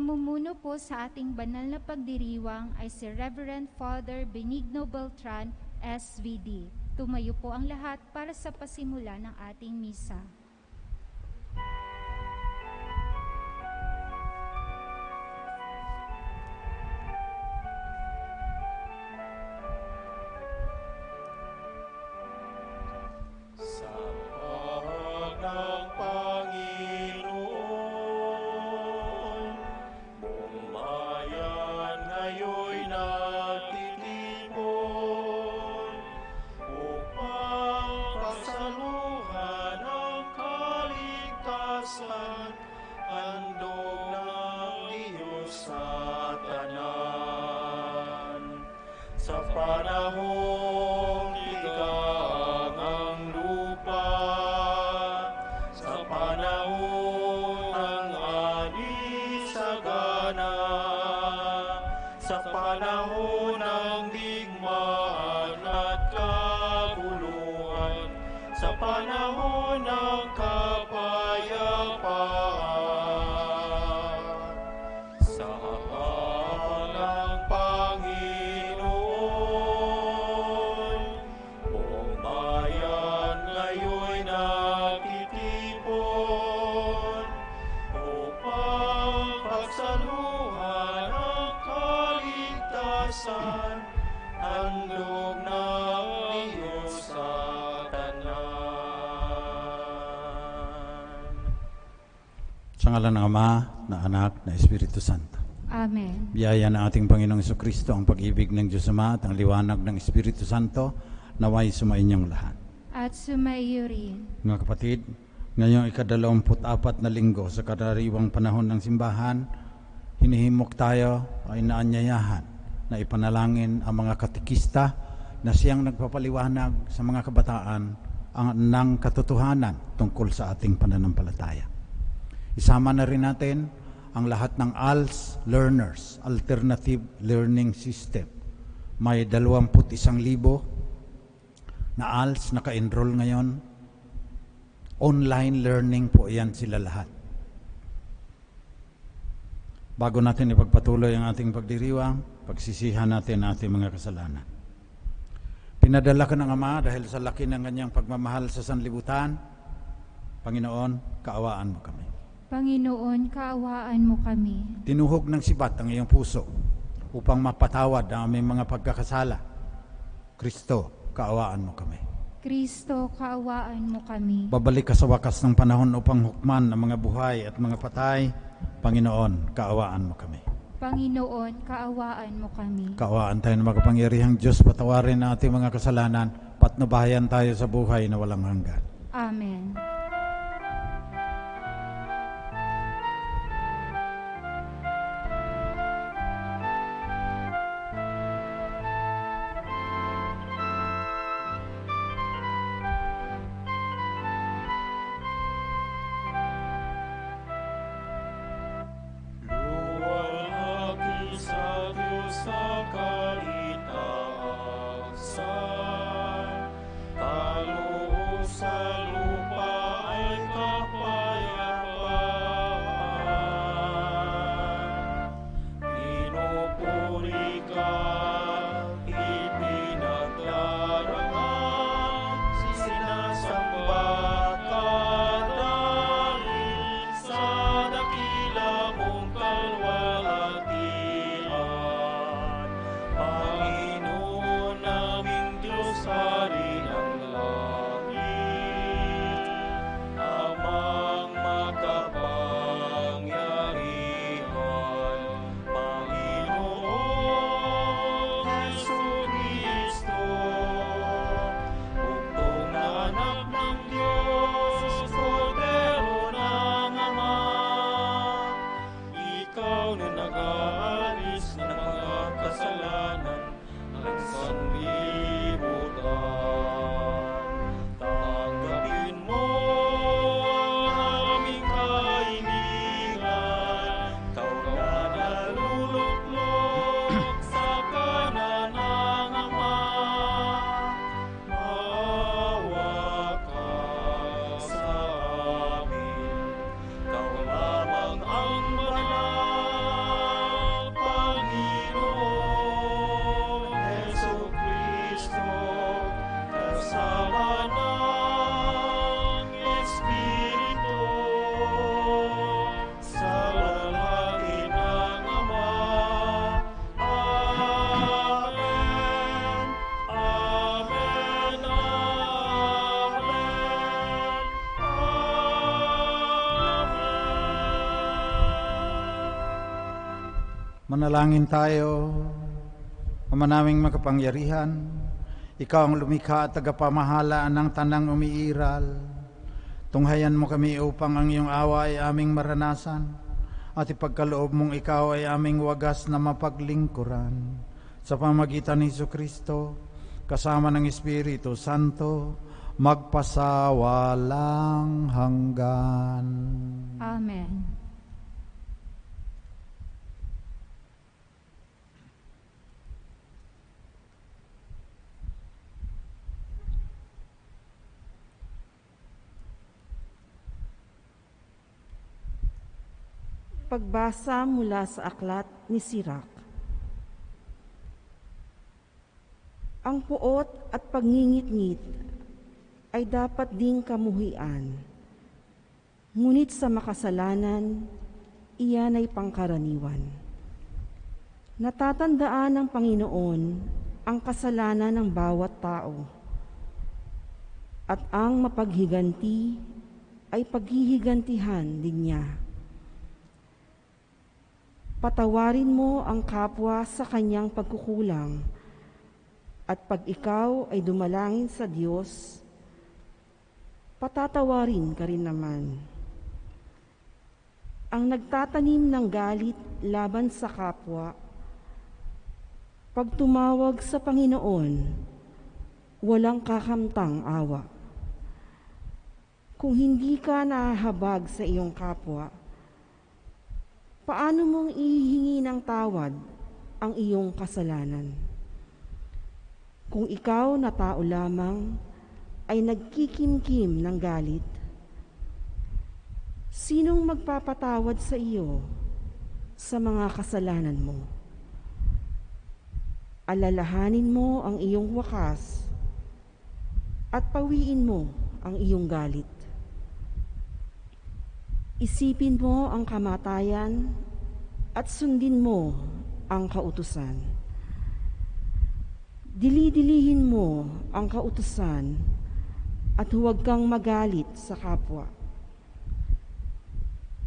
mamumuno po sa ating banal na pagdiriwang ay si Reverend Father Benigno Beltran, SVD. Tumayo po ang lahat para sa pasimula ng ating misa. Sa ngalan ng Ama, na Anak, na Espiritu Santo. Amen. Biyaya ng ating Panginoong Jesucristo, ang pag-ibig ng Diyos Ama at ang liwanag ng Espiritu Santo, naway sumainyong lahat. At sumaiyo rin. Mga kapatid, ngayong ika-24 na linggo sa karaniwang panahon ng simbahan, hinihimok tayo ay naanyayahan na ipanalangin ang mga katikista na siyang nagpapaliwanag sa mga kabataan ng katotohanan tungkol sa ating pananampalataya. Isama na rin natin ang lahat ng ALS learners, Alternative Learning System. May 21,000 na ALS naka-enroll ngayon. Online learning po yan sila lahat. Bago natin ipagpatuloy ang ating pagdiriwang, pagsisihan natin ang ating mga kasalanan. Pinadala ka ng Ama dahil sa laki ng kanyang pagmamahal sa sanlibutan. Panginoon, kaawaan mo kami. Panginoon, kaawaan mo kami. Tinuhog ng sibat ang iyong puso upang mapatawad ang aming mga pagkakasala. Kristo, kaawaan mo kami. Kristo, kaawaan mo kami. Babalik ka sa wakas ng panahon upang hukman ang mga buhay at mga patay. Panginoon, kaawaan mo kami. Panginoon, kaawaan mo kami. Kaawaan tayo ng makapangyarihang Diyos, patawarin ang ating mga kasalanan, patnubayan tayo sa buhay na walang hanggan. Amen. Sa lupa Manalangin tayo. Ama naming makapangyarihan, Ikaw ang lumikha at tagapamahala ng tanang umiiral. Tunghayan mo kami upang ang iyong awa ay aming maranasan at ipagkaloob mong Ikaw ay aming wagas na mapaglingkuran. Sa pamagitan ni Jesucristo, kasama ng Espiritu Santo, magpasawalang hanggan. Amen. Pagbasa mula sa aklat ni Sirach. Ang puot at pagngingit-ngit ay dapat ding kamuhian, ngunit sa makasalanan, iyan ay pangkaraniwan. Natatandaan ng Panginoon ang kasalanan ng bawat tao, at ang mapaghiganti ay paghihigantihan din niya. Patawarin mo ang kapwa sa kanyang pagkukulang, at pag ikaw ay dumalangin sa Diyos, patatawarin ka rin naman. Ang nagtatanim ng galit laban sa kapwa, pag tumawag sa Panginoon, walang kakamtang awa. Kung hindi ka nahahabag sa iyong kapwa, paano mong ihihingi ng tawad ang iyong kasalanan? Kung ikaw na tao lamang ay nagkikimkim ng galit, sinong magpapatawad sa iyo sa mga kasalanan mo? Alalahanin mo ang iyong wakas at pawiin mo ang iyong galit. Isipin mo ang kamatayan at sundin mo ang kautusan. Dili-dilihin mo ang kautusan at huwag kang magalit sa kapwa.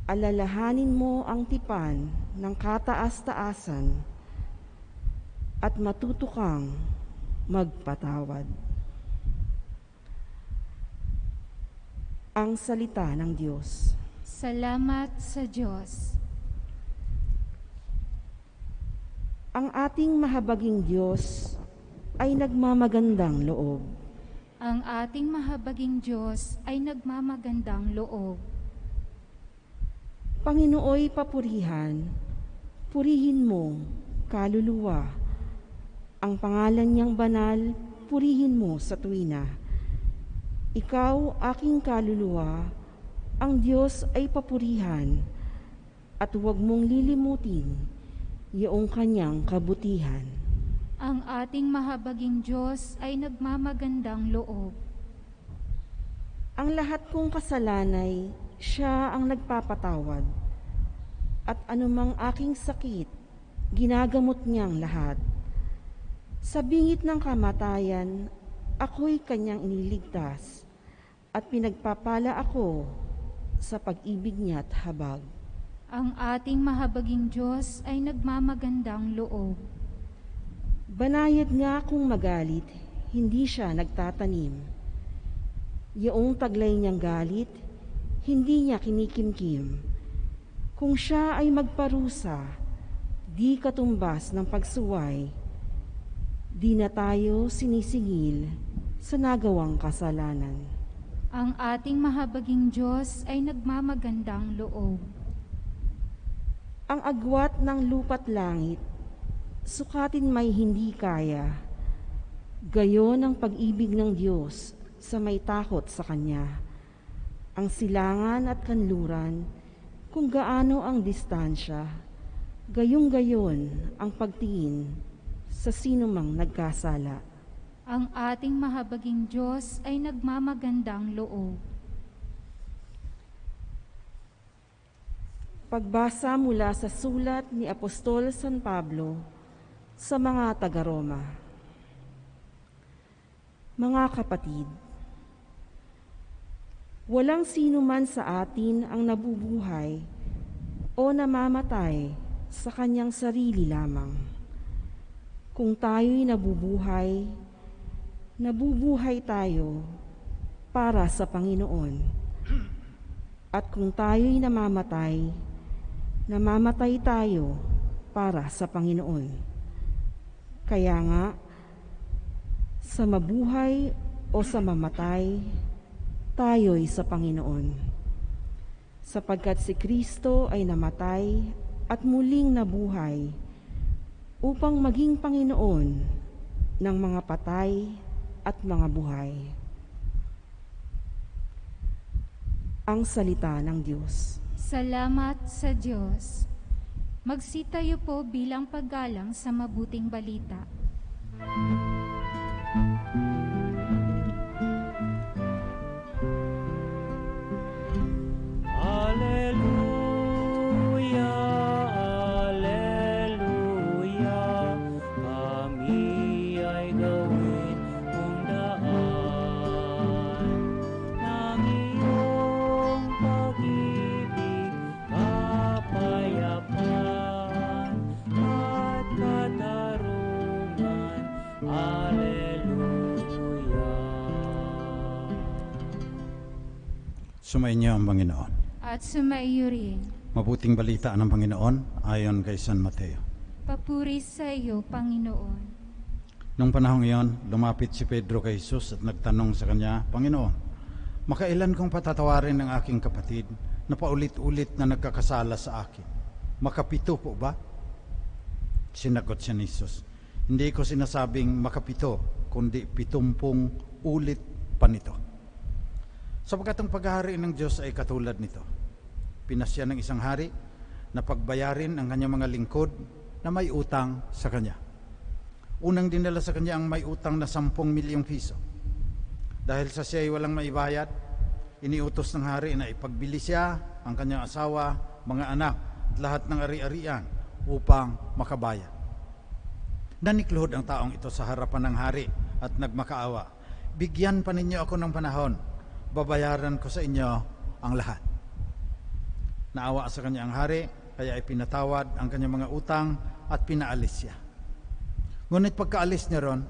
Alalahanin mo ang tipan ng kataas-taasan at matuto kang magpatawad. Ang salita ng Diyos. Salamat sa Diyos. Ang ating mahabaging Diyos ay nagmamagandang loob. Ang ating mahabaging Diyos ay nagmamagandang loob. Panginooy papurihan, purihin mo, kaluluwa. Ang pangalan niyang banal, purihin mo sa tuwina. Ikaw, aking kaluluwa, ang Diyos ay papurihan, at huwag mong lilimutin iyong kanyang kabutihan. Ang ating mahabaging Diyos ay nagmamagandang loob. Ang lahat kong kasalanay, siya ang nagpapatawad, at anumang aking sakit, ginagamot niyang lahat. Sa bingit ng kamatayan, ako'y kanyang iniligtas, at pinagpapala ako sa pag-ibig niya't habag. Ang ating mahabaging Diyos ay nagmamagandang loob. Banayad nga kung magalit, hindi siya nagtatanim. Yaong taglay niyang galit, hindi niya kinikimkim. Kung siya ay magparusa, di katumbas ng pagsuway, di na tayo sinisingil sa nagawang kasalanan. Ang ating mahabaging Diyos ay nagmamagandang loob. Ang agwat ng lupa't langit, sukatin may hindi kaya. Gayon ang pag-ibig ng Diyos sa may takot sa Kanya. Ang silangan at kanluran, kung gaano ang distansya, gayong-gayon ang pagtingin sa sinumang nagkasala. Ang ating mahabaging Diyos ay nagmamagandang loob. Pagbasa mula sa sulat ni Apostol San Pablo sa mga taga-Roma. Mga kapatid, walang sino man sa atin ang nabubuhay o namamatay sa kanyang sarili lamang. Kung tayo'y nabubuhay, nabubuhay tayo para sa Panginoon. At kung tayo'y namamatay, namamatay tayo para sa Panginoon. Kaya nga, sa mabuhay o sa mamatay, tayo'y sa Panginoon. Sapagkat si Kristo ay namatay at muling nabuhay upang maging Panginoon ng mga patay at mga buhay. Ang salita ng Diyos. Salamat sa Diyos. Magsitayo po bilang paggalang sa mabuting balita. Alleluia, alleluia, kami ay gawin mong daan ng iyong pag-ibig, kapayapaan at katarungan. Alleluia. Sumainyo ang Panginoon. At sumaiyo rin. Mabuting balita ng Panginoon ayon kay San Mateo. Papuri sa iyo, Panginoon. Nung panahong iyon, lumapit si Pedro kay Jesus at nagtanong sa kanya, Panginoon, makailan kong patatawarin ng aking kapatid na paulit-ulit na nagkakasala sa akin? Makapito po ba? Sinagot siya ni Jesus, hindi ko sinasabing makapito, kundi 70 ulit pa nito. Sapagkat ang paghahari ng Diyos ay katulad nito. Pinasya ng isang hari na pagbayarin ang kanyang mga lingkod na may utang sa kanya. Unang dinala sa kanya ang may utang na 10 milyong piso. Dahil sa siya ay walang maibayad, iniutos ng hari na ipagbili siya, ang kanyang asawa, mga anak, at lahat ng ari-arian upang makabayad. Nanikluhod ang taong ito sa harapan ng hari at nagmakaawa. Bigyan pa ninyo ako ng panahon, babayaran ko sa inyo ang lahat. Naawa sa kanya ang hari, kaya ay pinatawad ang kanyang mga utang at pinaalis siya. Ngunit pagkaalis niya ron,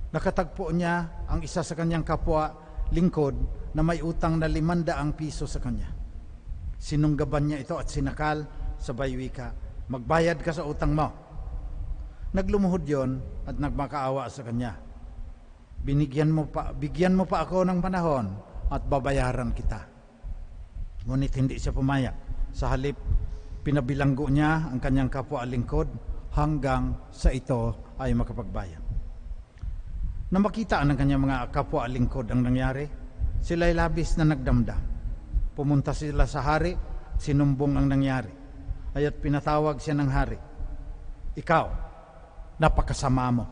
nakatagpo niya ang isa sa kanyang kapwa lingkod na may utang na 500 piso sa kanya. Sinunggaban niya ito at sinakal, sabay wika, magbayad ka sa utang mo. Naglumuhod yon at nagmakaawa sa kanya. Bigyan mo pa ako ng panahon at babayaran kita. Ngunit hindi siya pumayag. Sa halip, pinabilanggo niya ang kanyang kapwa lingkod hanggang sa ito ay makapagbayad. Na makita ng kanyang mga kapwa lingkod ang nangyari, sila ay labis na nagdamdam. Pumunta sila sa hari, sinumbong ang nangyari. Aya't pinatawag siya ng hari. Ikaw, napakasama mo,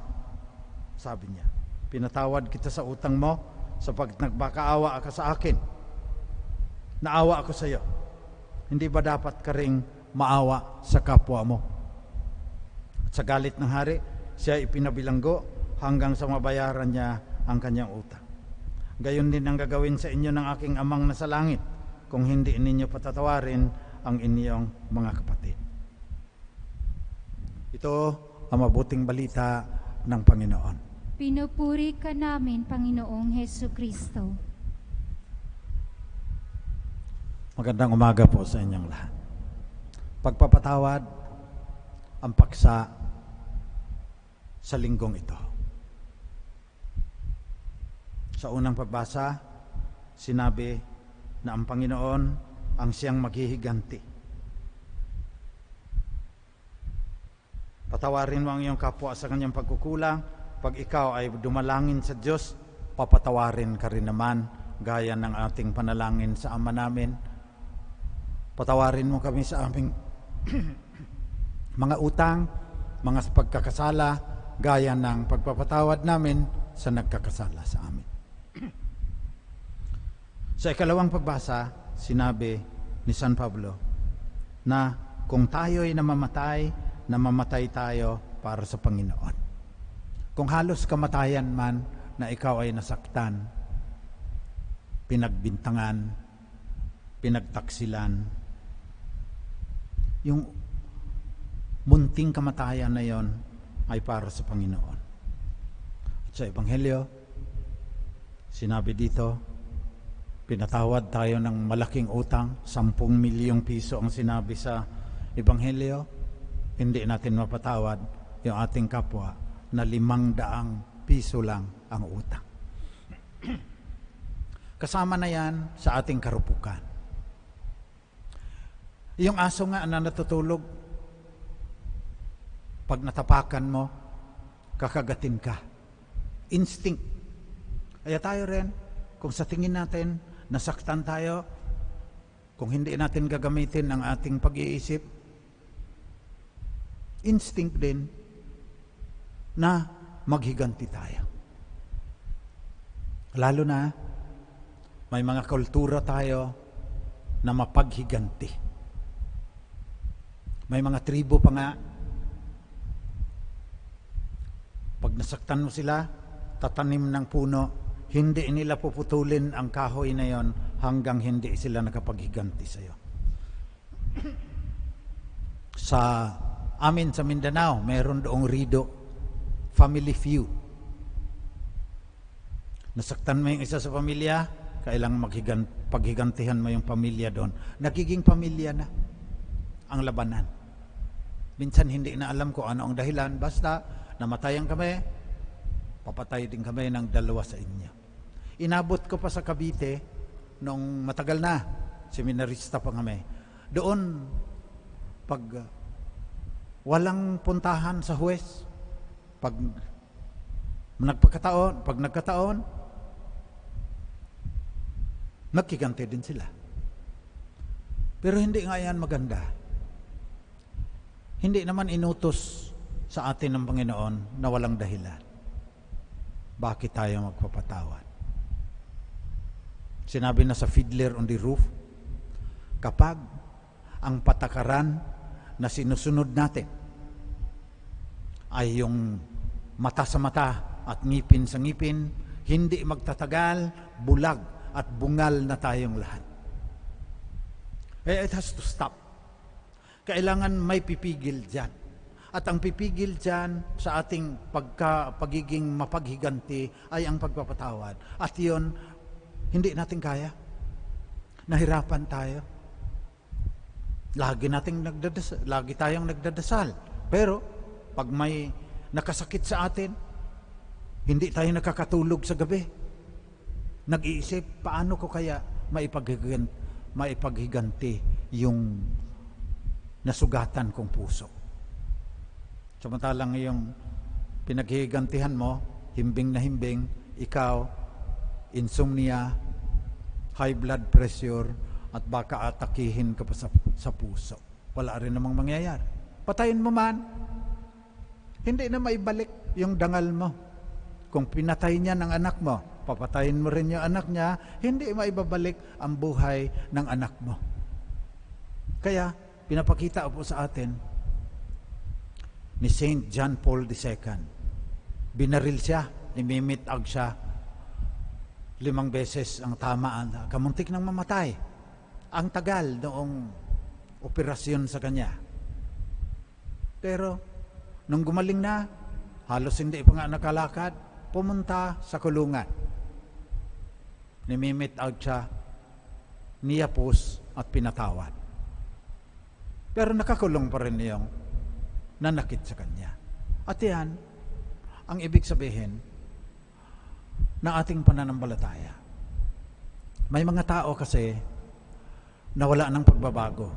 sabi niya. Pinatawad kita sa utang mo sapagkat nagmakaawa ka sa akin. Naawa ako sa iyo. Hindi ba dapat ka ring maawa sa kapwa mo? At sa galit ng hari, siya ipinabilanggo hanggang sa mabayaran niya ang kanyang utang. Gayon din ang gagawin sa inyo ng aking amang nasa langit kung hindi ninyo patatawarin ang inyong mga kapatid. Ito ang mabuting balita ng Panginoon. Pinupuri ka namin, Panginoong Hesukristo. Magandang umaga po sa inyong lahat. Pagpapatawad ang paksa sa linggong ito. Sa unang pagbasa, sinabi na ang Panginoon ang siyang maghihiganti. Patawarin mo ang iyong kapwa sa kanyang pagkukulang. Pag ikaw ay dumalangin sa Diyos, papatawarin ka rin naman gaya ng ating panalangin sa Ama namin. Patawarin mo kami sa aming mga utang, mga pagkakasala, gaya ng pagpapatawad namin sa nagkakasala sa amin. Sa ikalawang pagbasa, sinabi ni San Pablo na kung tayo'y namamatay tayo para sa Panginoon. Kung halos kamatayan man na ikaw ay nasaktan, pinagbintangan, pinagtaksilan, yung munting kamatayan na yon ay para sa Panginoon. At sa Ebanghelyo, sinabi dito, pinatawad tayo ng malaking utang, 10 milyong piso ang sinabi sa Ebanghelyo. Hindi natin mapatawad yung ating kapwa na 500 piso lang ang utang. Kasama na yan sa ating karupukan. Yung aso nga na natutulog, pag natapakan mo, kakagatin ka. Instinct. Kaya tayo rin, kung sa tingin natin, nasaktan tayo, kung hindi natin gagamitin ang ating pag-iisip, instinct din na maghiganti tayo. Lalo na, may mga kultura tayo na mapaghiganti. May mga tribo pa nga, pag nasaktan mo sila, tatanim ng puno, hindi nila puputulin ang kahoy na yon hanggang hindi sila nakapaghiganti sa iyo. Sa amin sa Mindanao, mayroon doong rido, family feud. Nasaktan mo yung isa sa pamilya, kailangan paghigantihan mo yung pamilya doon. Nagiging pamilya na ang labanan. Minsan hindi na alam ko ano ang dahilan, basta namatayan kami, papatay din kami ng 2 sa inyo. Inabot ko pa sa Cavite nung matagal na, seminarista pa kami. Doon, pag walang puntahan sa huwes, pag nagkataon, nagkiganti din sila. Pero hindi nga yan maganda. Hindi naman inutos sa atin ng Panginoon na walang dahilan. Bakit tayo magpapatawad? Sinabi na sa Fiddler on the Roof, kapag ang patakaran na sinusunod natin ay yung mata sa mata at ngipin sa ngipin, hindi magtatagal, bulag at bungal na tayong lahat. It has to stop. Kailangan may pipigil dyan. At ang pipigil dyan sa ating pagiging mapaghiganti ay ang pagpapatawad. At yun, hindi natin kaya. Nahirapan tayo. Lagi tayong nagdadasal. Pero, pag may nakasakit sa atin, hindi tayo nakakatulog sa gabi. Nag-iisip, paano ko kaya maipaghiganti yung nasugatan kong puso. Samantalang yung pinaghigantihan mo, himbing na himbing, ikaw, insomnia, high blood pressure, at baka atakihin ka pa sa puso. Wala rin namang mangyayari. Patayin mo man, hindi na maibalik yung dangal mo. Kung pinatay niya ng anak mo, papatayin mo rin yung anak niya, hindi maibabalik ang buhay ng anak mo. Kaya, pinapakita po sa atin ni Saint John Paul II. Binaril siya, imimitag siya 5 beses ang tamaan. Kamuntik nang mamatay. Ang tagal noong operasyon sa kanya. Pero, nung gumaling na, halos hindi pa nga nakalakad, pumunta sa kulungan. Nimimitag siya, niyapos at pinatawad. Pero nakakulong pa rin yung nanakit sa kanya. At yan, ang ibig sabihin ng ating pananampalataya. May mga tao kasi na wala ng pagbabago.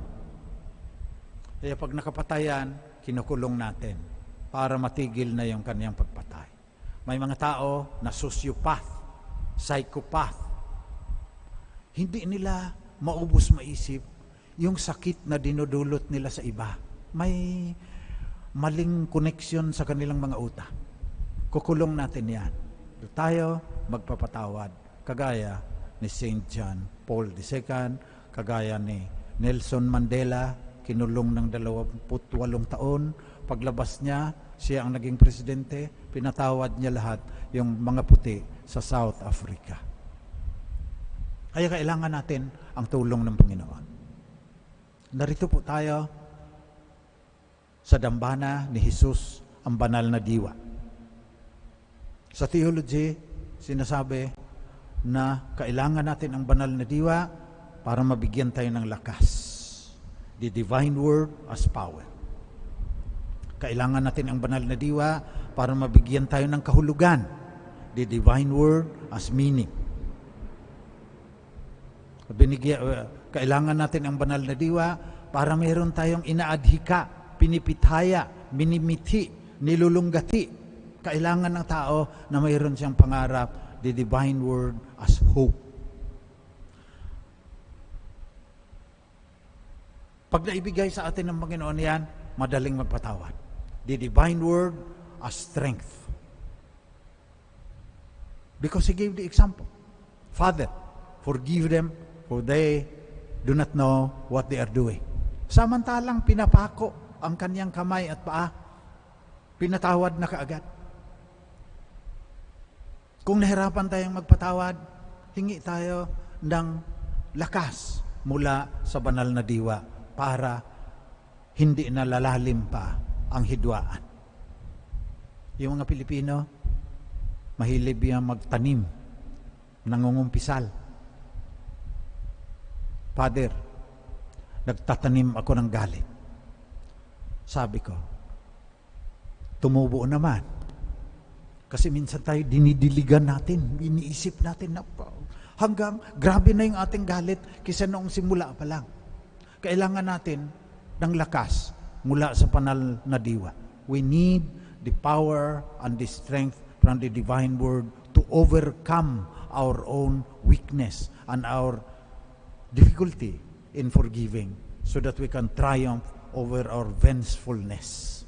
Kaya pag nakapatayan, kinukulong natin para matigil na yung kanyang pagpatay. May mga tao na sociopath, psychopath. Hindi nila maubos maisip yung sakit na dinudulot nila sa iba. May maling koneksyon sa kanilang mga utak. Kukulong natin yan. Tayo magpapatawad. Kagaya ni St. John Paul II, kagaya ni Nelson Mandela, kinulong ng 28 taon. Paglabas niya, siya ang naging presidente, pinatawad niya lahat yung mga puti sa South Africa. Kaya kailangan natin ang tulong ng Panginoon. Narito po tayo sa sa dambana ni Jesus ang banal na diwa. Sa theology, sinasabi na kailangan natin ang banal na diwa para mabigyan tayo ng lakas. The divine word as power. Kailangan natin ang banal na diwa para mabigyan tayo ng kahulugan. The divine word as meaning. Kailangan natin ang banal na diwa para mayroon tayong inaadhika, pinipithaya, minimithi, nilulunggati. Kailangan ng tao na mayroon siyang pangarap, the divine word as hope. Pag naibigay sa atin ng Panginoon yan, madaling magpatawad. The divine word as strength. Because He gave the example. Father, forgive them for they do not know what they are doing. Samantalang pinapako ang kanyang kamay at paa, pinatawad na kaagad. Kung nahirapan tayong magpatawad, hingi tayo ng lakas mula sa banal na diwa para hindi na lalalim pa ang hidwaan. Yung mga Pilipino, mahilig yan magtanim, nangungumpisal. Father, nagtatanim ako ng galit. Sabi ko, tumubo naman. Kasi minsan tayo dinidiligan natin, iniisip natin na hanggang grabe na yung ating galit kaysa noong simula pa lang. Kailangan natin ng lakas mula sa banal na diwa. We need the power and the strength from the divine word to overcome our own weakness and our difficulty in forgiving so that we can triumph over our vengefulness.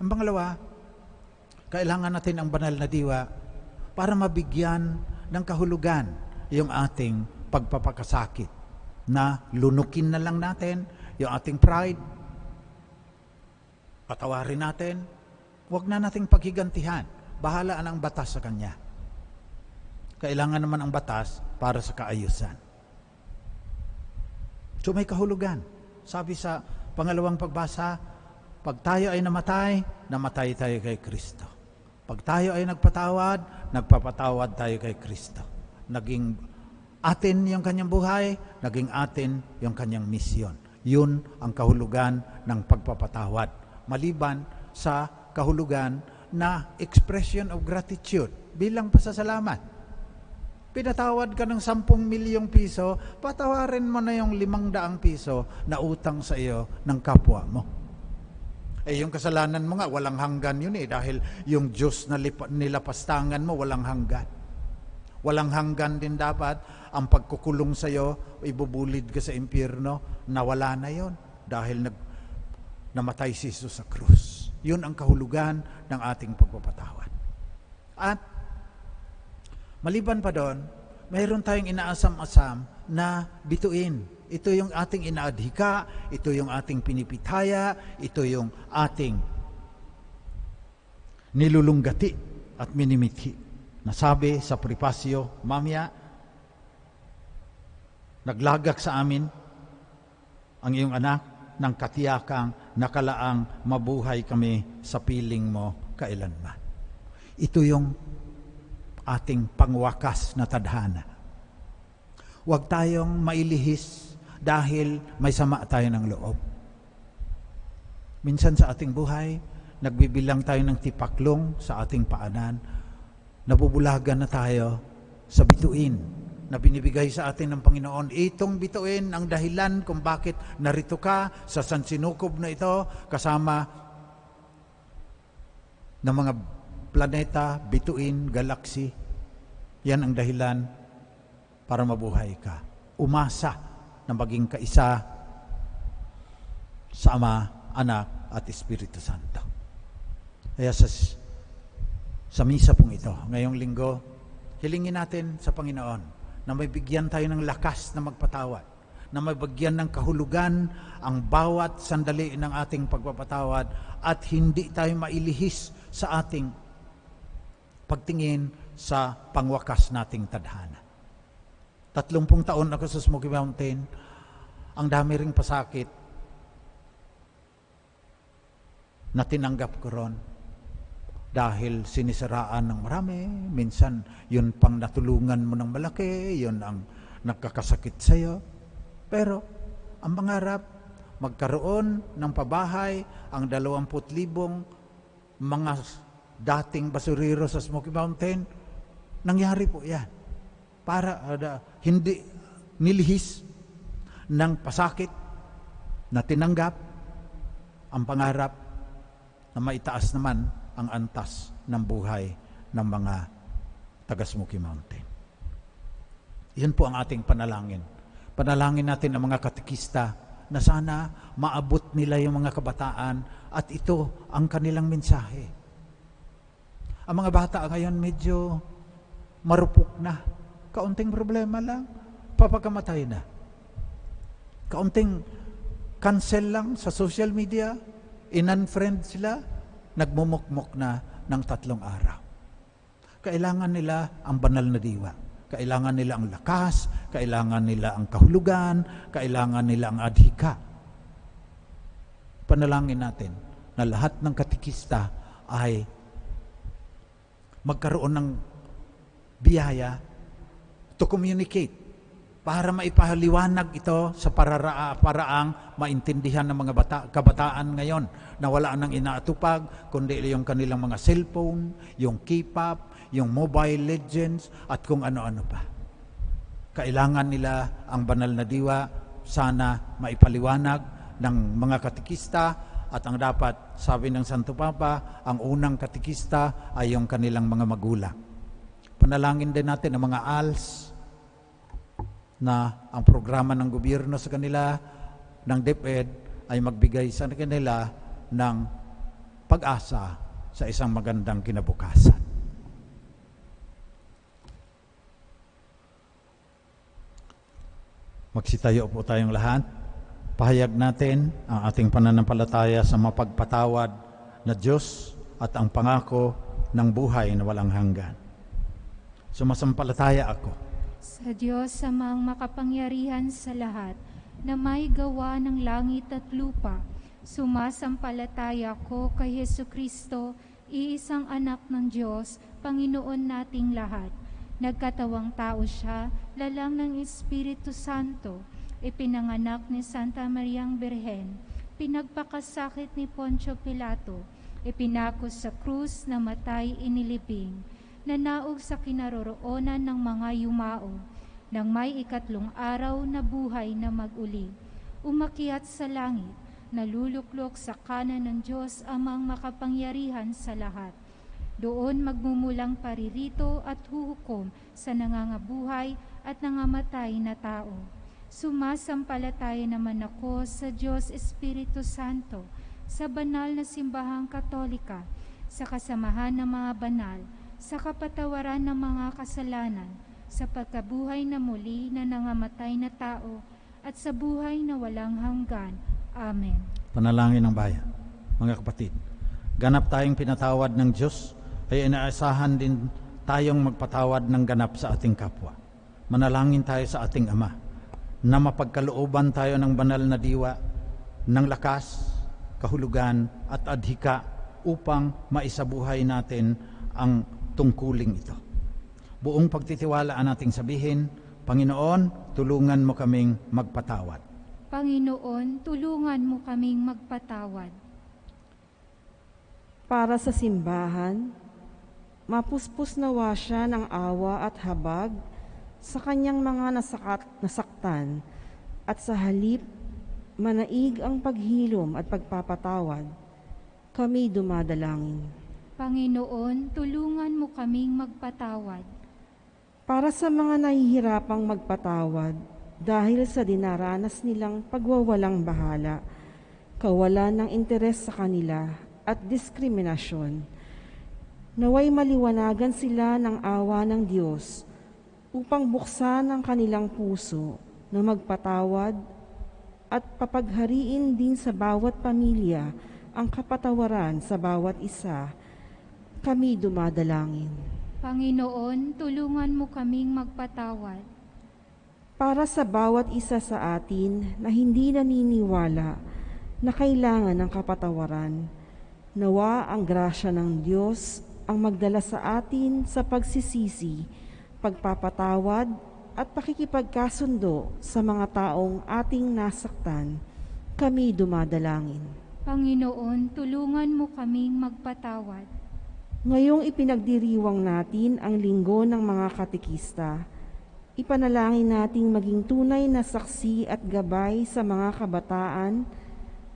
Ang pangalawa, kailangan natin ang banal na diwa para mabigyan ng kahulugan yung ating pagpapakasakit na lunukin na lang natin yung ating pride, patawarin natin, huwag na nating paghigantihan, bahalaan ang batas sa Kanya. Kailangan naman ang batas para sa kaayusan. So may kahulugan. Sabi sa pangalawang pagbasa, pag tayo ay namatay, namatay tayo kay Kristo. Pag tayo ay nagpatawad, nagpapatawad tayo kay Kristo. Naging atin yung kanyang buhay, naging atin yung kanyang misyon. Yun ang kahulugan ng pagpapatawad. Maliban sa kahulugan na expression of gratitude bilang pasasalamat. Pinatawad ka ng 10 milyong piso, patawarin mo na yung 500 piso na utang sa iyo ng kapwa mo. Yung kasalanan mo nga, walang hanggan yun dahil yung Diyos na nilapastangan mo, walang hanggan. Walang hanggan din dapat ang pagkukulong sa iyo, ibubulid ka sa impyerno, nawala na yon dahil namatay si Jesus sa krus. Yun ang kahulugan ng ating pagpapatawad. At maliban pa doon, mayroon tayong inaasam-asam na bituin. Ito yung ating inaadhika, ito yung ating pinipithaya, ito yung ating nilulunggati at minimithi. Nasabi sa prepasyo, mamaya, naglagak sa amin ang iyong anak ng katiyakang nakalaang mabuhay kami sa piling mo kailanman. Ito yung ating pangwakas na tadhana. Huwag tayong mailihis dahil may sama tayo ng loob. Minsan sa ating buhay, nagbibilang tayo ng tipaklong sa ating paanan, nabubulagan na tayo sa bituin na binibigay sa atin ng Panginoon. Itong bituin ang dahilan kung bakit narito ka sa sansinukob na ito kasama ng mga planeta, bituin, galaksi. Yan ang dahilan para mabuhay ka. Umasa na maging kaisa sa Ama, Anak, at Espiritu Santo. Kaya sa misa pong ito, ngayong linggo, hilingin natin sa Panginoon na may bigyan tayo ng lakas na magpatawad, na may bigyan ng kahulugan ang bawat sandali ng ating pagpapatawad at hindi tayo mailihis sa ating pagtingin sa pangwakas nating tadhana. 30 taon ako sa Smoky Mountain, ang dami ring pasakit. na tinanggap ko ron dahil sinisiraan ng marami. Minsan, yun pang natulungan mo ng malaki, yun ang nagkakasakit sa'yo. Pero, ang pangarap, magkaroon ng pabahay ang 20,000 mga dating basurero sa Smoky Mountain. Nangyari po yan. Para hindi nilihis ng pasakit na tinanggap ang pangarap na maitaas naman ang antas ng buhay ng mga taga Smoky Mountain. Yan po ang ating panalangin. Panalangin natin ang mga katekista na sana maabot nila yung mga kabataan at ito ang kanilang mensahe. Ang mga bata ngayon medyo marupok na. Kaunting problema lang, papakamatay na. Kaunting cancel lang sa social media, in-unfriend sila, nagmumukmok na ng 3 araw. Kailangan nila ang banal na diwa. Kailangan nila ang lakas, kailangan nila ang kahulugan, kailangan nila ang adhika. Panalangin natin na lahat ng katekista ay magkaroon ng biyaya to communicate para maipahaliwanag ito sa paraang maintindihan ng mga kabataan ngayon na wala nang inaatupag kundi yung kanilang mga cellphone, yung K-pop, yung Mobile Legends at kung ano-ano pa. Kailangan nila ang banal na diwa, sana maipaliwanag ng mga katekista at ang dapat, sabi ng Santo Papa, ang unang katekista ay yung kanilang mga magulang. Panalangin din natin ang mga ALS na ang programa ng gobyerno sa kanila, ng DepEd, ay magbigay sa kanila ng pag-asa sa isang magandang kinabukasan. Magsitayo po tayong lahat. Pahayag natin ang ating pananampalataya sa mapagpatawad na Diyos at ang pangako ng buhay na walang hanggan. Sumasampalataya ako Sa Diyos amang makapangyarihan sa lahat, na may gawa ng langit at lupa, sumasampalataya ko kay Hesukristo, iisang anak ng Diyos, Panginoon nating lahat. Nagkatawang tao siya, lalang ng Espiritu Santo, ipinanganak ni Santa Mariang Birhen, pinagpakasakit ni Poncio Pilato, ipinako sa krus, namatay, inilibing, nanaog sa kinaroroonan ng mga yumao, nang may 3 araw na buhay na mag-uli, umakyat sa langit, naluluklok sa kanan ng Diyos amang makapangyarihan sa lahat. Doon magmumulang paririto at huhukom sa nangangabuhay at nangamatay na tao. Sumasampalataya naman ako sa Diyos Espiritu Santo, sa banal na simbahang Katolika, sa kasamahan ng mga banal, sa kapatawaran ng mga kasalanan, sa pagkabuhay na muli na nangamatay na tao, at sa buhay na walang hanggan. Amen. Panalangin ng bayan. Mga kapatid, ganap tayong pinatawad ng Diyos, ay inaasahan din tayong magpatawad ng ganap sa ating kapwa. Manalangin tayo sa ating Ama, na mapagkalooban tayo ng banal na diwa, ng lakas, kahulugan at adhika upang maisabuhay natin ang tungkuling ito. Buong pagtitiwalaan nating sabihin, Panginoon, tulungan mo kaming magpatawad. Panginoon, tulungan mo kaming magpatawad. Para sa simbahan, mapuspos nawa siya ng awa at habag sa kanyang mga nasaktan, at sa halip, manaig ang paghilom at pagpapatawad. Kami dumadalangin. Panginoon, tulungan mo kaming magpatawad. Para sa mga nahihirapang magpatawad dahil sa dinaranas nilang pagwawalang bahala, kawalan ng interes sa kanila at diskriminasyon, naway maliwanagan sila ng awa ng Diyos upang buksan ang kanilang puso na magpatawad at papaghariin din sa bawat pamilya ang kapatawaran sa bawat isa. Kami dumadalangin. Panginoon, tulungan mo kaming magpatawad. Para sa bawat isa sa atin na hindi naniniwala na kailangan ng kapatawaran, Nawa ang grasya ng Diyos ang magdala sa atin sa pagsisisi, pagpapatawad at pakikipagkasundo sa mga taong ating nasaktan. Kami dumadalangin. Panginoon, tulungan mo kaming magpatawad. Ngayong ipinagdiriwang natin ang linggo ng mga katekista, ipanalangin nating maging tunay na saksi at gabay sa mga kabataan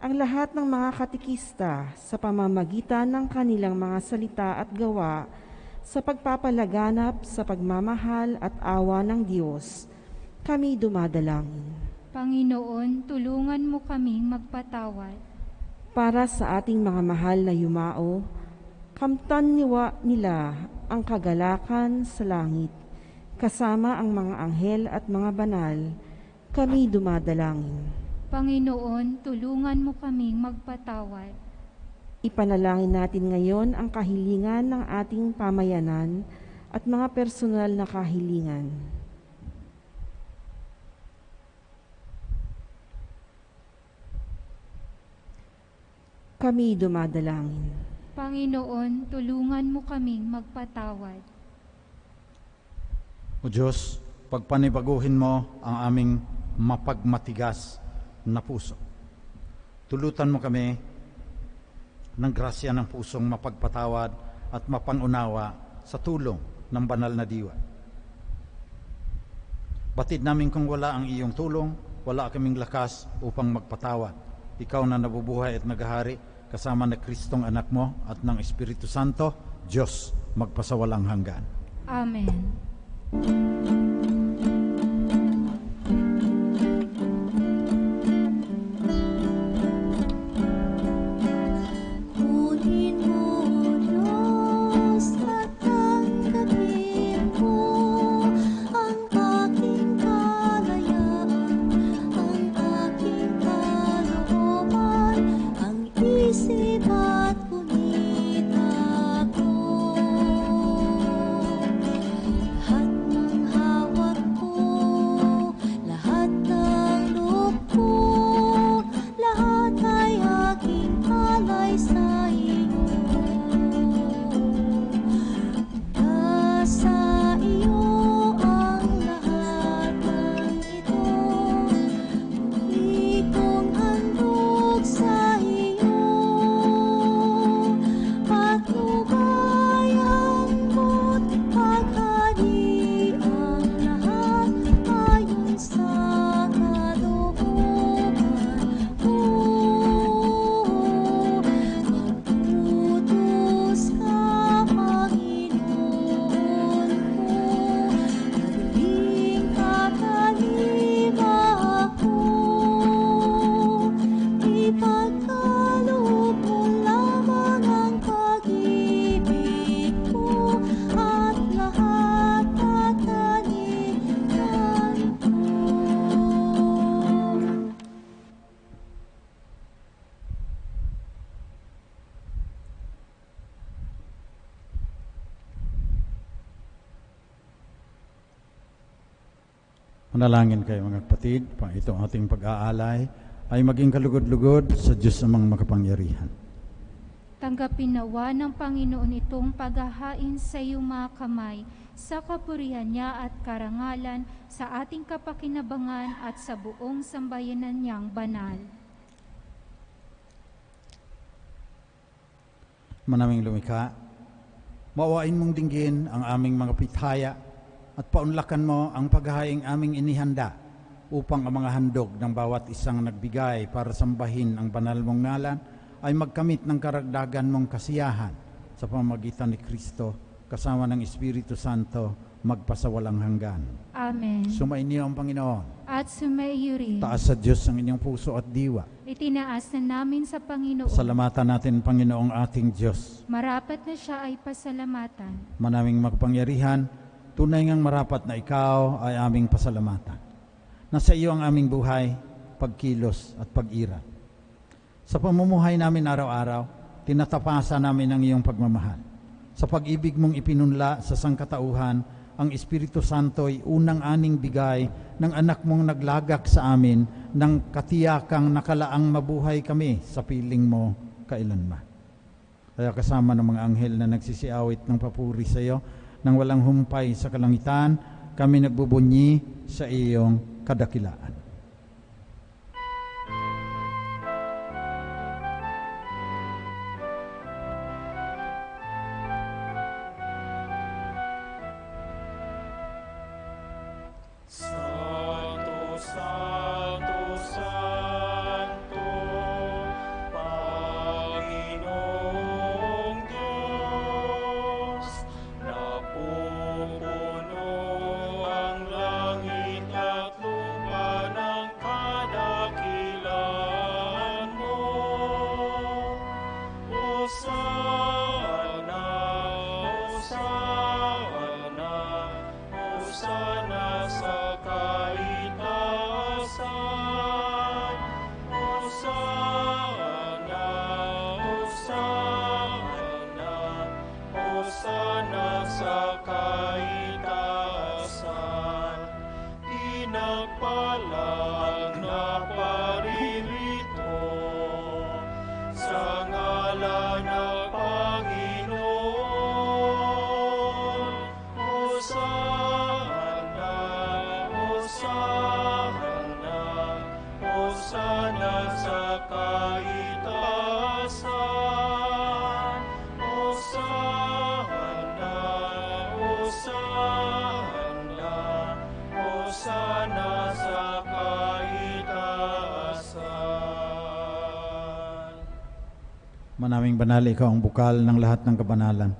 ang lahat ng mga katekista sa pamamagitan ng kanilang mga salita at gawa sa pagpapalaganap sa pagmamahal at awa ng Diyos. Kami dumadalangin. Panginoon, tulungan mo kaming magpatawad. Para sa ating mga mahal na yumao, kamtan nila ang kagalakan sa langit, kasama ang mga anghel at mga banal. Kami dumadalangin. Panginoon, tulungan mo kaming magpatawad. Ipanalangin natin ngayon ang kahilingan ng ating pamayanan at mga personal na kahilingan. Kami dumadalangin. Panginoon, tulungan mo kaming magpatawad. O Diyos, pagpanibaguhin mo ang aming mapagmatigas na puso. Tulutan mo kami ng grasya ng pusong mapagpatawad at mapangunawa sa tulong ng banal na diwa. Batid namin kung wala ang iyong tulong, wala kaming lakas upang magpatawad. Ikaw na nabubuhay at naghahari kasama na Kristong anak mo at ng Espiritu Santo, Diyos magpasawalang hanggan. Amen. Manalangin kayo mga kapatid, itong ating pag-aalay ay maging kalugod-lugod sa Diyos namang makapangyarihan. Tanggapin nawa ng Panginoon itong paghahain sa iyong mga kamay sa kapurihan niya at karangalan sa ating kapakinabangan at sa buong sambayanan niyang banal. Manaming lumikha, maawain mong dinggin ang aming mga pitaya at paunlakan mo ang paghahaing aming inihanda upang ang mga handog ng bawat isang nagbigay para sambahin ang banal mong ngalan ay magkamit ng karagdagan mong kasiyahan sa pamamagitan ni Kristo kasama ng Espiritu Santo magpasawalang hanggan. Amen. Sumainyo ang Panginoon. At sumaiyo rin. Taas sa Diyos ang inyong puso at diwa. Itinaas na namin sa Panginoon. Salamatan natin, Panginoong ating Diyos. Marapat na siya ay pasalamatan. Manaming magpangyarihan, tunay ngang marapat na ikaw ay aming pasalamatan. Nasa iyo ang aming buhay, pagkilos at pag-iral. Sa pamumuhay namin araw-araw, tinatapasan namin ang iyong pagmamahal. Sa pag-ibig mong ipinunla sa sangkatauhan, ang Espiritu Santo ay unang aning bigay ng anak mong naglagak sa amin ng katiyakang nakalaang mabuhay kami sa piling mo kailanman. Kaya kasama ng mga anghel na nagsisiawit ng papuri sa iyo, nang walang humpay sa kalangitan, kami nagbubunyi sa iyong kadakilaan. Santo, Santo, Santo, Panginoong Diyos, napupuno ang langit at lupa ng kadakilaan mo. Hosana, Hosana, Hosana sa kaitaasan. Hosana, Hosana, Hosana sa kaitaasan. Pinagpala ang naparirito sa ngalan ng Panginoon. Hosana, Hosana, Hosana sa kaitaasan. Hosana, Hosana, Hosana sa kaitaasan. Manaming banal, ikaw ang bukal ng lahat ng kabanalan.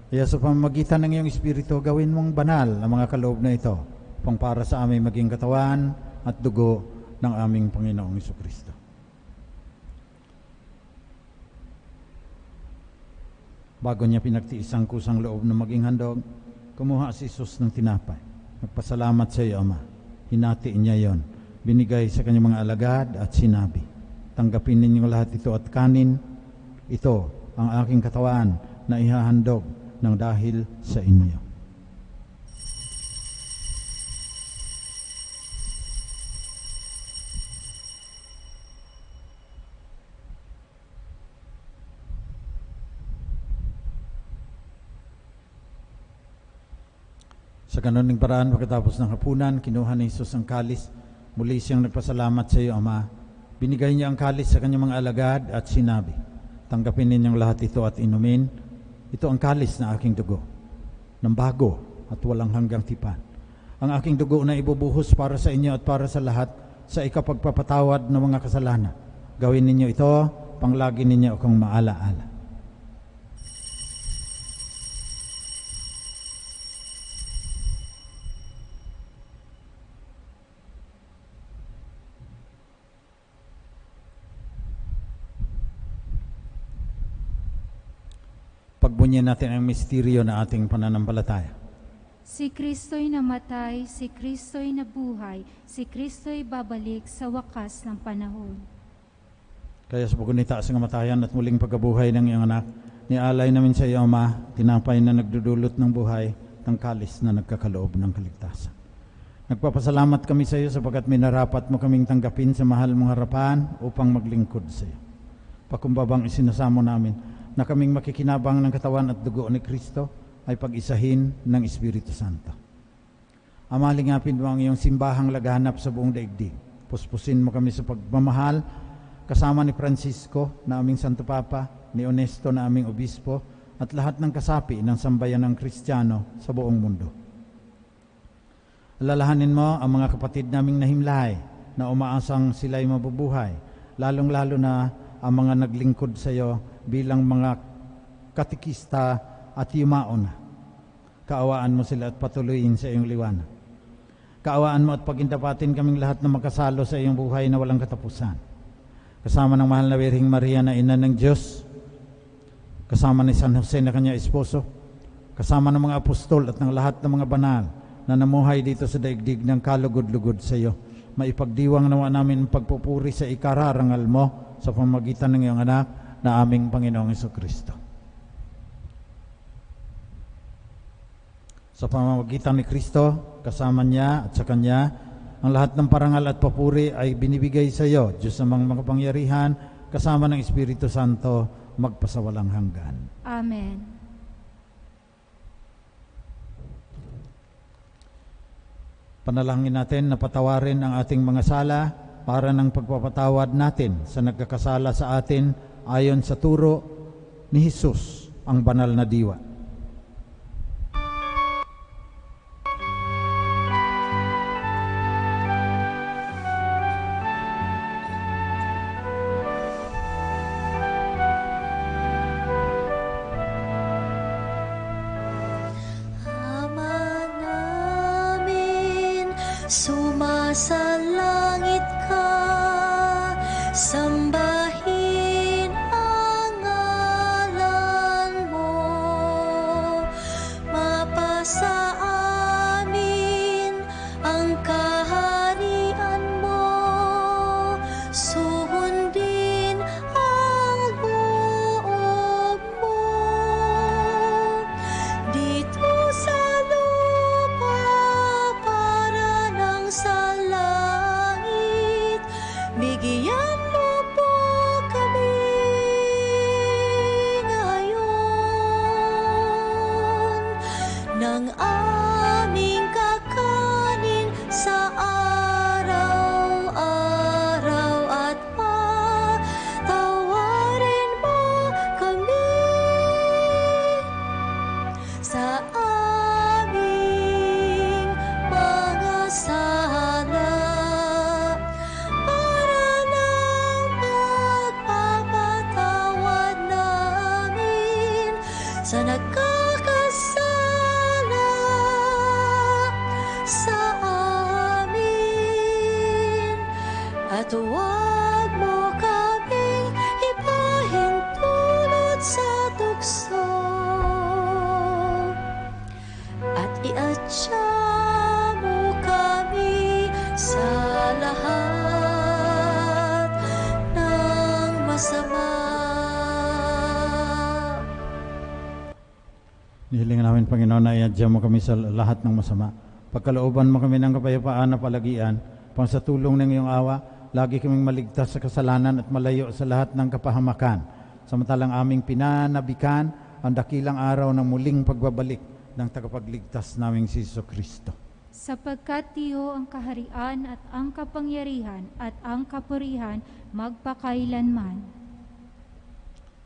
Kaya sa pamamagitan ng iyong Espiritu, gawin mong banal ang mga kaloob na ito, upang para sa aming maging katawan at dugo ng aming Panginoong Jesucristo. Bago niya pinagtiis ang kusang loob na maging handog, kumuha si Jesus ng tinapay. Nagpasalamat sa iyo, Ama. Hinatiin niya yon, binigay sa kanyang mga alagad at sinabi, tanggapin ninyo lahat ito at kanin. Ito ang aking katawan na ihahandog ng dahil sa inyo. Sa kanoning paraan, pagkatapos ng hapunan, kinuha ni Jesus ang kalis. Muli siyang nagpasalamat sa iyo, Ama. Binigay niya ang kalis sa kanyang mga alagad at sinabi, tanggapin ninyong lahat ito at inumin. Ito ang kalis na aking dugo, ng bago at walang hanggang tipan. Ang aking dugo na ibubuhos para sa inyo at para sa lahat sa ikapagpapatawad ng mga kasalanan. Gawin ninyo ito, panglagi ninyo akong maalaala. Pagbunyin natin ang misteryo na ating pananampalataya. Si Kristo'y namatay, si Kristo'y nabuhay, si Kristo'y babalik sa wakas ng panahon. Kaya sa pagunita sa kamatayan at muling pagkabuhay ng iyong anak, nialay namin sa iyo, Ama, tinapay na nagdudulot ng buhay, ng kalis na nagkakaloob ng kaligtasan. Nagpapasalamat kami sa iyo sapagkat minarapat mo kaming tanggapin sa mahal mong harapan upang maglingkod sa iyo. Pakumbabang isinasamo namin na kaming makikinabang ng katawan at dugo ni Kristo ay pag-isahin ng Espiritu Santo. Ama, lingapin mo ang iyong simbahang laganap sa buong daigdig. Puspusin mo kami sa pagmamahal, kasama ni Francisco na aming Santo Papa, ni Onesto na aming Obispo, at lahat ng kasapi ng sambayan ng Kristiyano sa buong mundo. Alalahanin mo ang mga kapatid naming nahimlay na umaasang sila'y mabubuhay, lalong-lalo na ang mga naglingkod sa iyo bilang mga katikista at yumao na. Kaawaan mo sila at patuloyin sa iyong liwanag. Kaawaan mo at pagindapatin kaming lahat na makasalo sa iyong buhay na walang katapusan. Kasama ng mahal na Birheng Maria na ina ng Diyos, kasama ni San Jose na kanya esposo, kasama ng mga apostol at ng lahat ng mga banal na namuhay dito sa daigdig ng kalugod-lugod sa iyo. Maipagdiwang nawa namin pagpupuri sa ikararangal mo sa pamamagitan ng iyong anak na aming Panginoong Jesucristo. Sa pamamagitan ni Kristo, kasama niya at sa Kanya, ang lahat ng parangal at papuri ay binibigay sa iyo, Diyos namang makapangyarihan, kasama ng Espiritu Santo, magpasawalang hanggan. Amen. Panalangin natin na patawarin ang ating mga sala para ng pagpapatawad natin sa nagkakasala sa atin ayon sa turo ni Jesus, ang banal na diwa. Sumasalangit ka, sambahin ang ngalan mo, mapasa amin ang kaharian mo, sundin ang loob mo, dito sa lupa para ng sa langit, bigyan mo po kami ngayon ng aming kakanin sa araw-araw at patawarin mo kami sa aming mga sala, para ng pagpapatawad namin sa nagkakasala sa amin, at huwag mo kaming ipahintulot sa tukso, at iatya mo kami sa lahat ng masama. Nihilingan namin, Panginoon, na iadya mo kami sa lahat ng masama. Pagkalooban mo kami ng kapayapaan na palagian, pang sa tulong ng iyong awa, lagi kaming maligtas sa kasalanan at malayo sa lahat ng kapahamakan. Samantalang aming pinanabikan ang dakilang araw ng muling pagbabalik ng tagapagligtas naming si Jesucristo. Sapagkat iyo ang kaharian at ang kapangyarihan at ang kapurihan magpakailanman.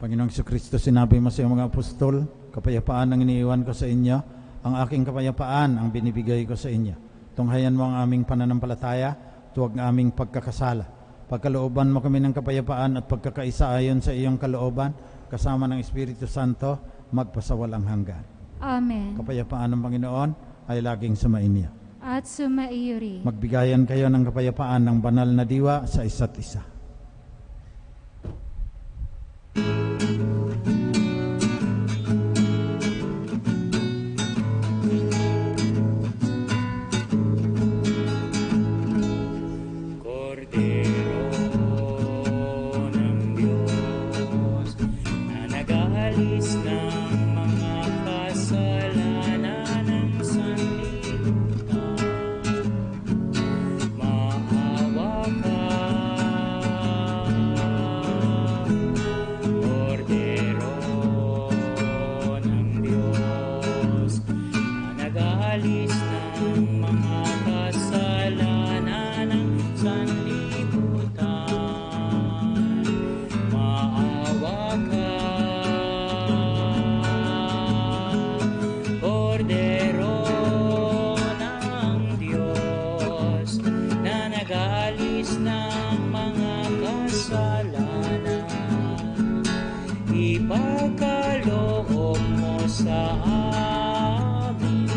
Panginoong Jesucristo, sinabi mo sa iyong mga apostol, kapayapaan ang iniiwan ko sa inyo, ang aking kapayapaan ang binibigay ko sa inyo. Tunghayan mo ang aming pananampalataya, tuwag ng aming pagkakasala. Pagkalooban mo kami ng kapayapaan at pagkakaisa ayon sa iyong kalooban, kasama ng Espiritu Santo, magpasawalang hanggan. Amen. Kapayapaan ng Panginoon ay laging sumainyo. At sumaiyo rin. Magbigayan kayo ng kapayapaan ng banal na diwa sa isa't isa. Cordero ng Diyos, na nag-aalis ng mga kasalanan ng sanlibutan, maawa ka. Cordero ng Diyos, na nag-aalis ng mga kasalanan ng sanlibutan, maawa ka. Cordero ng Diyos, na nag-aalis ng mga kasalanan, ipagkaloob mo sa amin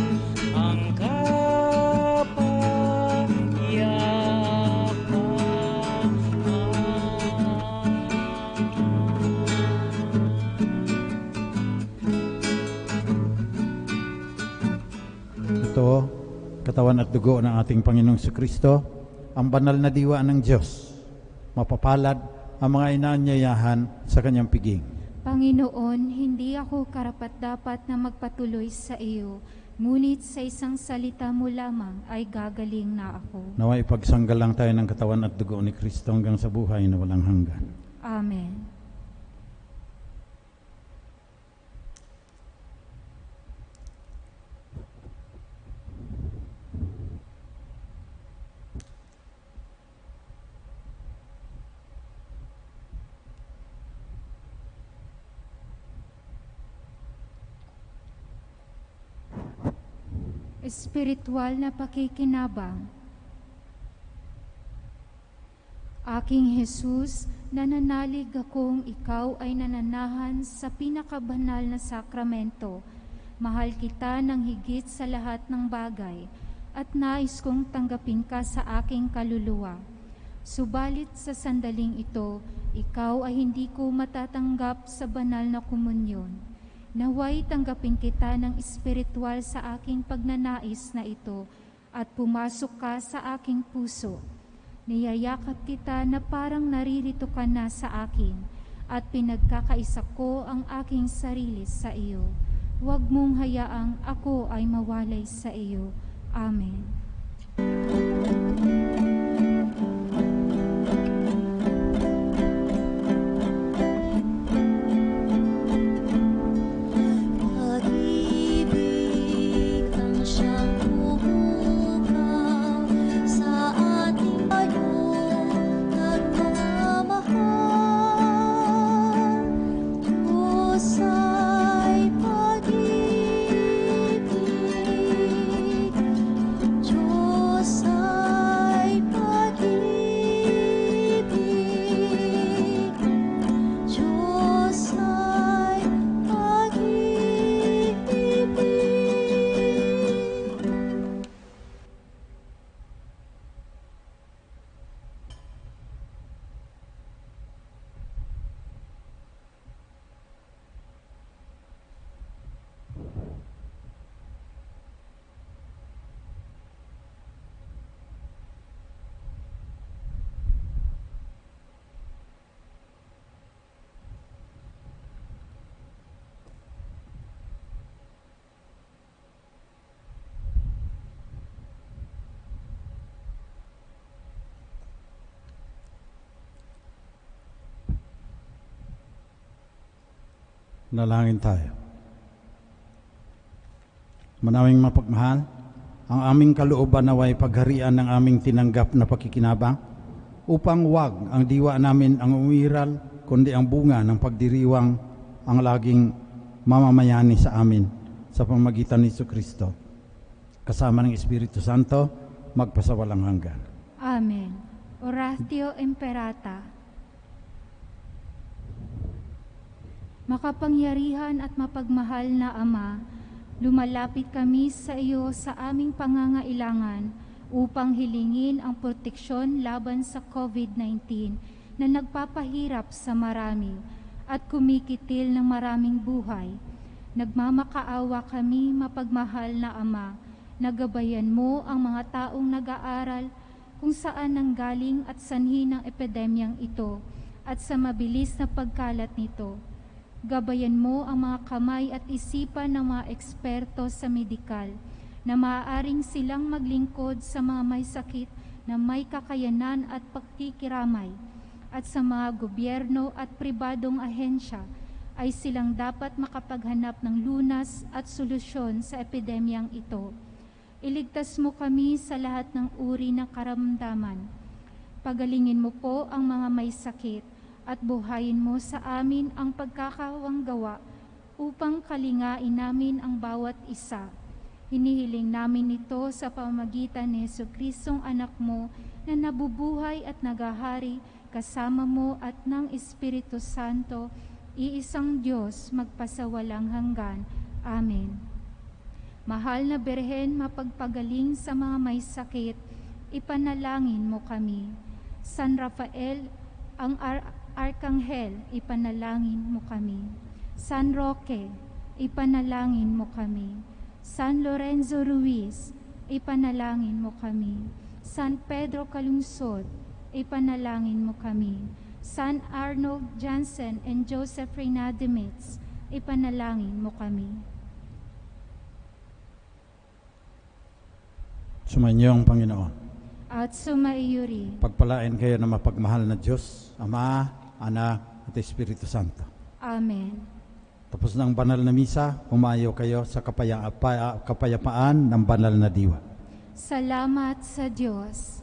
ang Ito, katawan at dugo ng ating Panginoong Jesucristo, ang banal na diwa ng Diyos. Mapapalad ang mga inaanyayahan sa kanyang piging. Panginoon, hindi ako karapat-dapat na magpatuloy sa iyo, ngunit sa isang salita mo lamang ay gagaling na ako. Naway ipagsanggal lang tayo ng katawan at dugo ni Kristo hanggang sa buhay na walang hanggan. Amen. espiritual na pakikinabang. Aking Jesus, nananalig akong ikaw ay nananahan sa pinakabanal na sakramento. Mahal kita ng higit sa lahat ng bagay at nais kong tanggapin ka sa aking kaluluwa. Subalit sa sandaling ito, ikaw ay hindi ko matatanggap sa banal na komunyon. Naway tanggapin kita ng espiritual sa aking pagnanais na ito at pumasok ka sa aking puso. Niyayakap kita na parang naririto ka na sa akin at pinagkakaisa ko ang aking sarili sa iyo. Huwag mong hayaang ako ay mawalay sa iyo. Amen. Pag-ibig ang siyang bumukaw sa ating tayong nagmamahal. Diyos ay pag-ibig, Diyos ay pag-ibig, Diyos ay pag-ibig. Nalangin tayo. Manawing mapagmahal, ang aming kalooban naway pagharian ng aming tinanggap na pakikinabang, upang wag ang diwa namin ang umiral, kundi ang bunga ng pagdiriwang ang laging mamamayani sa amin sa pamamagitan ni Jesucristo. Kasama ng Espiritu Santo, magpasawalang hanggan. Amen. Oratio Imperata. Makapangyarihan at mapagmahal na Ama, lumalapit kami sa iyo sa aming pangangailangan upang hilingin ang proteksyon laban sa COVID-19 na nagpapahirap sa marami at kumikitil ng maraming buhay. Nagmamakaawa kami, mapagmahal na Ama, nagabayan mo ang mga taong nag-aaral kung saan nanggaling at sanhi ng epidemyang ito at sa mabilis na pagkalat nito. Gabayan mo ang mga kamay at isipan ng mga eksperto sa medikal na maaaring silang maglingkod sa mga may sakit na may kakayanan at pagkikiramay, at sa mga gobyerno at pribadong ahensya ay silang dapat makapaghanap ng lunas at solusyon sa epidemyang ito. Iligtas mo kami sa lahat ng uri ng karamdaman. Pagalingin mo po ang mga may sakit at buhayin mo sa amin ang pagkakawang gawa upang kalingain namin ang bawat isa. Hinihiling namin ito sa pamamagitan ni Jesucristong anak mo na nabubuhay at nagahari kasama mo at ng Espiritu Santo, iisang Diyos magpasawalang hanggan. Amen. Mahal na Birhen, mapagpagaling sa mga may sakit, ipanalangin mo kami. San Rafael, ang Arkanghel, ipanalangin mo kami. San Roque, ipanalangin mo kami. San Lorenzo Ruiz, ipanalangin mo kami. San Pedro Calungsod, ipanalangin mo kami. San Arnold Jansen and Joseph Reynadimitz, ipanalangin mo kami. Sumainyo ang Panginoon. At sumaiyo rin. Pagpalain kayo ng mapagmahal na Diyos, Ama, Anak, at Espiritu Santo. Amen. Tapos ng banal na misa, humayo kayo sa kapayapaan ng banal na diwa. Salamat sa Diyos.